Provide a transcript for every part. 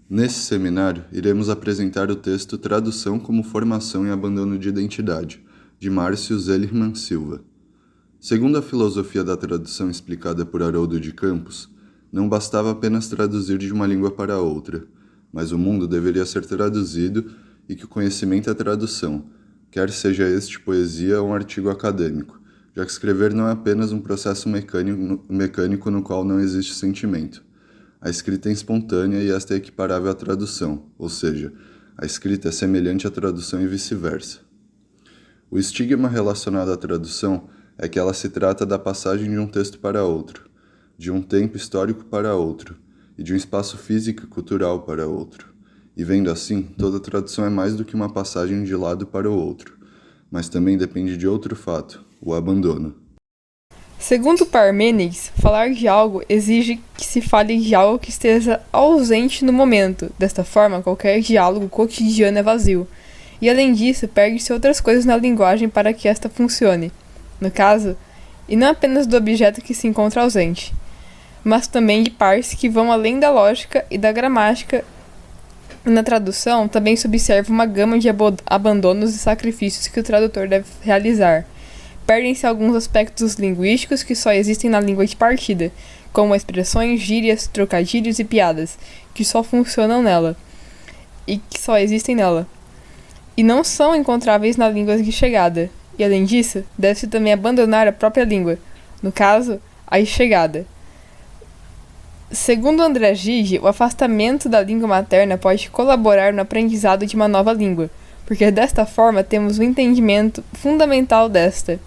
Nesse seminário, iremos apresentar o texto Tradução como Formação e Abandono de Identidade, de Márcio Zellerman Silva. Segundo a filosofia da tradução explicada por Haroldo de Campos, não bastava apenas traduzir de uma língua para outra, mas o mundo deveria ser traduzido e que o conhecimento é tradução, quer seja este poesia ou um artigo acadêmico, já que escrever não é apenas um processo mecânico no qual não existe sentimento. A escrita é espontânea e esta é equiparável à tradução, ou seja, a escrita é semelhante à tradução e vice-versa. O estigma relacionado à tradução é que ela se trata da passagem de um texto para outro, de um tempo histórico para outro, e de um espaço físico e cultural para outro. E vendo assim, toda tradução é mais do que uma passagem de lado para o outro, mas também depende de outro fato, o abandono. Segundo Parmênides, falar de algo exige que se fale de algo que esteja ausente no momento. Desta forma, qualquer diálogo cotidiano é vazio. E além disso, perde-se outras coisas na linguagem para que esta funcione. No caso, e não apenas do objeto que se encontra ausente, mas também de partes que vão além da lógica e da gramática. Na tradução, também se observa uma gama de abandonos e sacrifícios que o tradutor deve realizar. Perdem-se alguns aspectos linguísticos que só existem na língua de partida, como expressões, gírias, trocadilhos e piadas, que só funcionam nela, e que só existem nela, e não são encontráveis na língua de chegada. E além disso, deve-se também abandonar a própria língua, no caso, a de chegada. Segundo André Gide, o afastamento da língua materna pode colaborar no aprendizado de uma nova língua, porque desta forma temos um entendimento fundamental desta.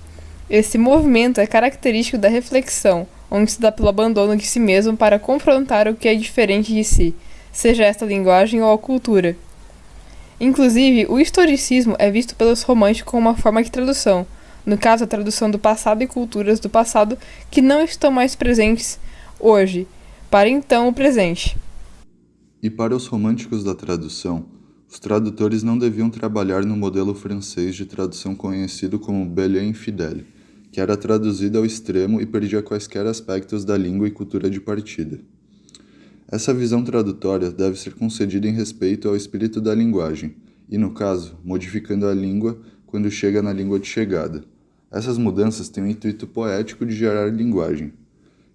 Esse movimento é característico da reflexão, onde se dá pelo abandono de si mesmo para confrontar o que é diferente de si, seja esta linguagem ou a cultura. Inclusive, o historicismo é visto pelos românticos como uma forma de tradução, no caso a tradução do passado e culturas do passado que não estão mais presentes hoje, para então o presente. E para os românticos da tradução, os tradutores não deviam trabalhar no modelo francês de tradução conhecido como Belle infidèle, que era traduzido ao extremo e perdia quaisquer aspectos da língua e cultura de partida. Essa visão tradutória deve ser concedida em respeito ao espírito da linguagem, e, no caso, modificando a língua quando chega na língua de chegada. Essas mudanças têm o intuito poético de gerar linguagem.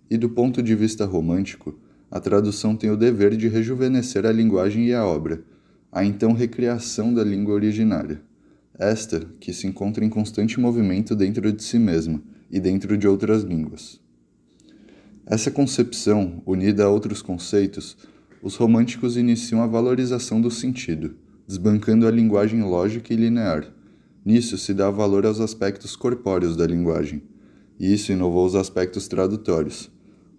E do ponto de vista romântico, a tradução tem o dever de rejuvenescer a linguagem e a obra, a então recriação da língua originária. Esta que se encontra em constante movimento dentro de si mesma e dentro de outras línguas. Essa concepção, unida a outros conceitos, os românticos iniciam a valorização do sentido, desbancando a linguagem lógica e linear. Nisso se dá valor aos aspectos corpóreos da linguagem, e isso inovou os aspectos tradutórios,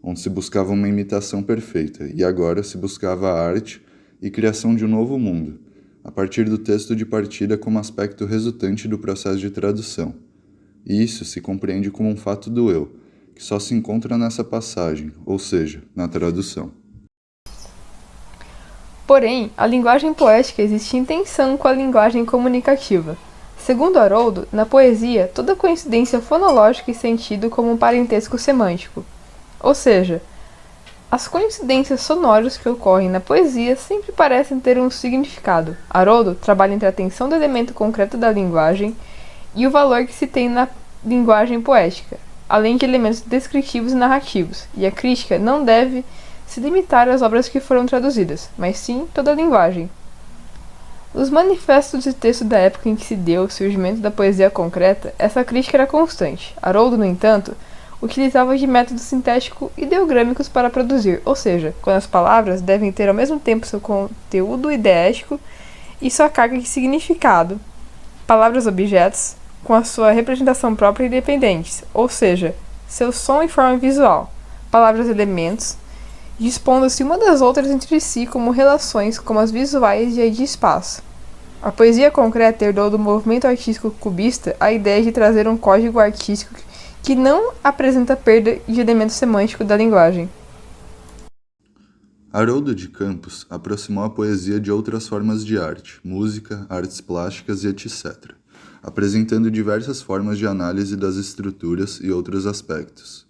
onde se buscava uma imitação perfeita, e agora se buscava a arte e criação de um novo mundo, a partir do texto de partida como aspecto resultante do processo de tradução. E isso se compreende como um fato do eu, que só se encontra nessa passagem, ou seja, na tradução. Porém, a linguagem poética existe em tensão com a linguagem comunicativa. Segundo Haroldo, na poesia, toda coincidência fonológica e sentido como um parentesco semântico. Ou seja, as coincidências sonoras que ocorrem na poesia sempre parecem ter um significado. Haroldo trabalha entre a tensão do elemento concreto da linguagem e o valor que se tem na linguagem poética, além de elementos descritivos e narrativos, e a crítica não deve se limitar às obras que foram traduzidas, mas sim toda a linguagem. Nos manifestos de texto da época em que se deu o surgimento da poesia concreta, essa crítica era constante. Haroldo, no entanto, utilizava de métodos sintéticos ideogrâmicos para produzir, ou seja, quando as palavras devem ter ao mesmo tempo seu conteúdo ideético e sua carga de significado, palavras-objetos, com a sua representação própria e independentes, ou seja, seu som e forma visual, palavras-elementos, dispondo-se uma das outras entre si como relações como as visuais e a de espaço. A poesia concreta herdou do movimento artístico cubista a ideia de trazer um código artístico que não apresenta perda de elemento semântico da linguagem. Haroldo de Campos aproximou a poesia de outras formas de arte, música, artes plásticas e etc., apresentando diversas formas de análise das estruturas e outros aspectos.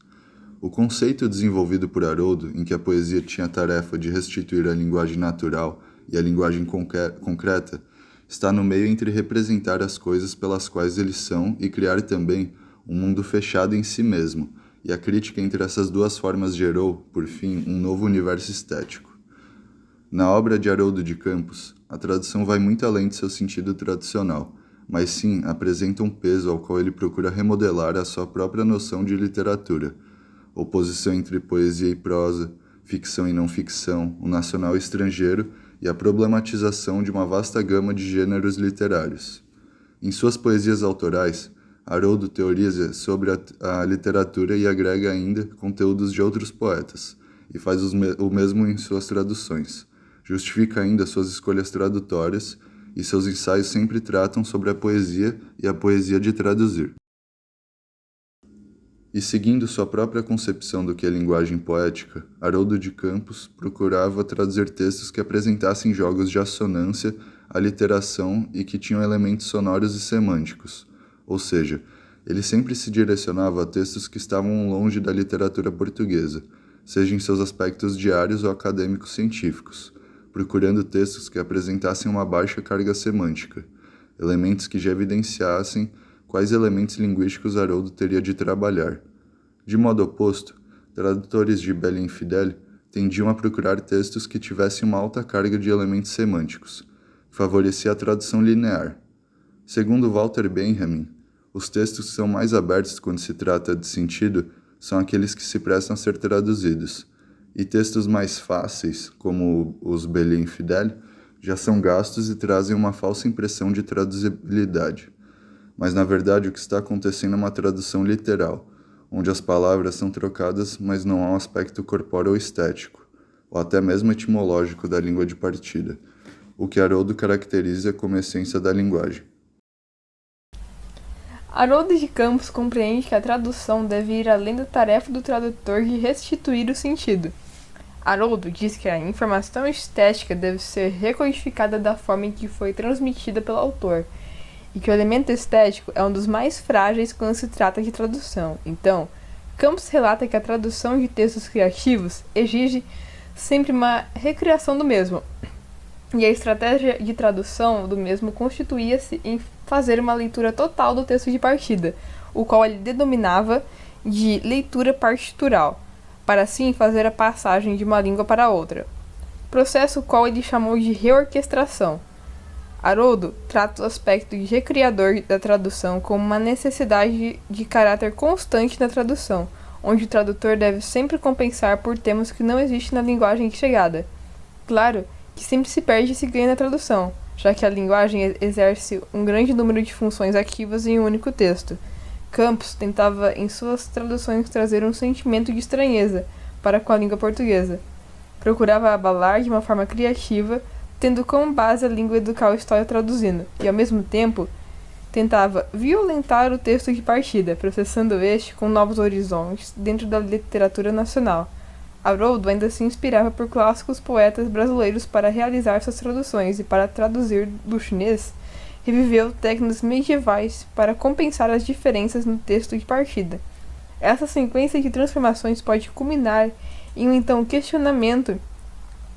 O conceito desenvolvido por Haroldo, em que a poesia tinha a tarefa de restituir a linguagem natural e a linguagem concreta, está no meio entre representar as coisas pelas quais eles são e criar também um mundo fechado em si mesmo, e a crítica entre essas duas formas gerou, por fim, um novo universo estético. Na obra de Haroldo de Campos, a tradução vai muito além de seu sentido tradicional, mas sim apresenta um peso ao qual ele procura remodelar a sua própria noção de literatura, oposição entre poesia e prosa, ficção e não ficção, o nacional e estrangeiro e a problematização de uma vasta gama de gêneros literários. Em suas poesias autorais, Haroldo teoriza sobre a literatura e agrega ainda conteúdos de outros poetas, e faz o mesmo em suas traduções. Justifica ainda suas escolhas tradutórias, e seus ensaios sempre tratam sobre a poesia e a poesia de traduzir. E seguindo sua própria concepção do que é linguagem poética, Haroldo de Campos procurava traduzir textos que apresentassem jogos de assonância, aliteração e que tinham elementos sonoros e semânticos. Ou seja, ele sempre se direcionava a textos que estavam longe da literatura portuguesa, seja em seus aspectos diários ou acadêmicos científicos, procurando textos que apresentassem uma baixa carga semântica, elementos que já evidenciassem quais elementos linguísticos Haroldo teria de trabalhar. De modo oposto, tradutores de Belle e Infidèle tendiam a procurar textos que tivessem uma alta carga de elementos semânticos, que favorecia a tradução linear. Segundo Walter Benjamin, os textos que são mais abertos quando se trata de sentido são aqueles que se prestam a ser traduzidos, e textos mais fáceis, como os Belle e Infidèle, já são gastos e trazem uma falsa impressão de traduzibilidade. Mas na verdade o que está acontecendo é uma tradução literal, onde as palavras são trocadas, mas não há um aspecto corpóreo ou estético, ou até mesmo etimológico da língua de partida, o que Haroldo caracteriza como essência da linguagem. Haroldo de Campos compreende que a tradução deve ir além da tarefa do tradutor de restituir o sentido. Haroldo diz que a informação estética deve ser recodificada da forma em que foi transmitida pelo autor, e que o elemento estético é um dos mais frágeis quando se trata de tradução. Então, Campos relata que a tradução de textos criativos exige sempre uma recriação do mesmo, e a estratégia de tradução do mesmo constituía-se em fazer uma leitura total do texto de partida, o qual ele denominava de leitura partitural, para assim fazer a passagem de uma língua para outra, processo o qual ele chamou de reorquestração. Haroldo trata o aspecto de recriador da tradução como uma necessidade de caráter constante na tradução, onde o tradutor deve sempre compensar por termos que não existem na linguagem chegada. Claro que sempre se perde e se ganha na tradução, já que a linguagem exerce um grande número de funções ativas em um único texto. Campos tentava em suas traduções trazer um sentimento de estranheza para com a língua portuguesa. Procurava abalar de uma forma criativa, tendo como base a língua do qual estava traduzindo, e ao mesmo tempo tentava violentar o texto de partida, processando este com novos horizontes dentro da literatura nacional. Haroldo ainda se inspirava por clássicos poetas brasileiros para realizar suas traduções e para traduzir do chinês, reviveu técnicas medievais para compensar as diferenças no texto de partida. Essa sequência de transformações pode culminar em um então questionamento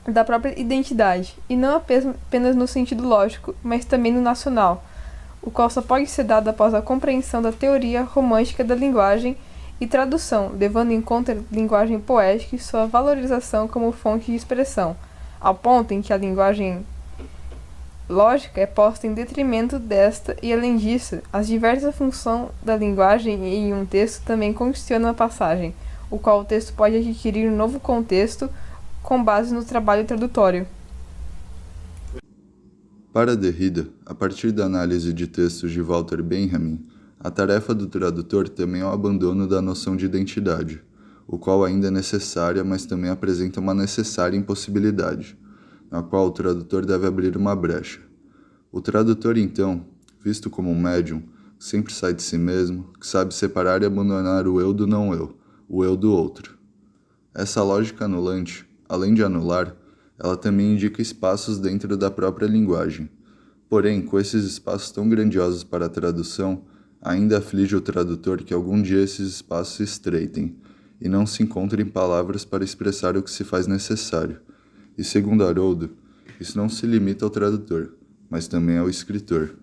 da própria identidade, e não apenas no sentido lógico, mas também no nacional, o qual só pode ser dado após a compreensão da teoria romântica da linguagem e tradução, levando em conta a linguagem poética e sua valorização como fonte de expressão, ao ponto em que a linguagem lógica é posta em detrimento desta e, além disso, as diversas funções da linguagem em um texto também condicionam a passagem, o qual o texto pode adquirir um novo contexto com base no trabalho tradutório. Para Derrida, a partir da análise de textos de Walter Benjamin, a tarefa do tradutor também é o abandono da noção de identidade, o qual ainda é necessária, mas também apresenta uma necessária impossibilidade, na qual o tradutor deve abrir uma brecha. O tradutor, então, visto como um médium, sempre sai de si mesmo, que sabe separar e abandonar o eu do não eu, o eu do outro. Essa lógica anulante, além de anular, ela também indica espaços dentro da própria linguagem. Porém, com esses espaços tão grandiosos para a tradução, ainda aflige o tradutor que algum dia esses espaços se estreitem, e não se encontra em palavras para expressar o que se faz necessário. E segundo Haroldo, isso não se limita ao tradutor, mas também ao escritor.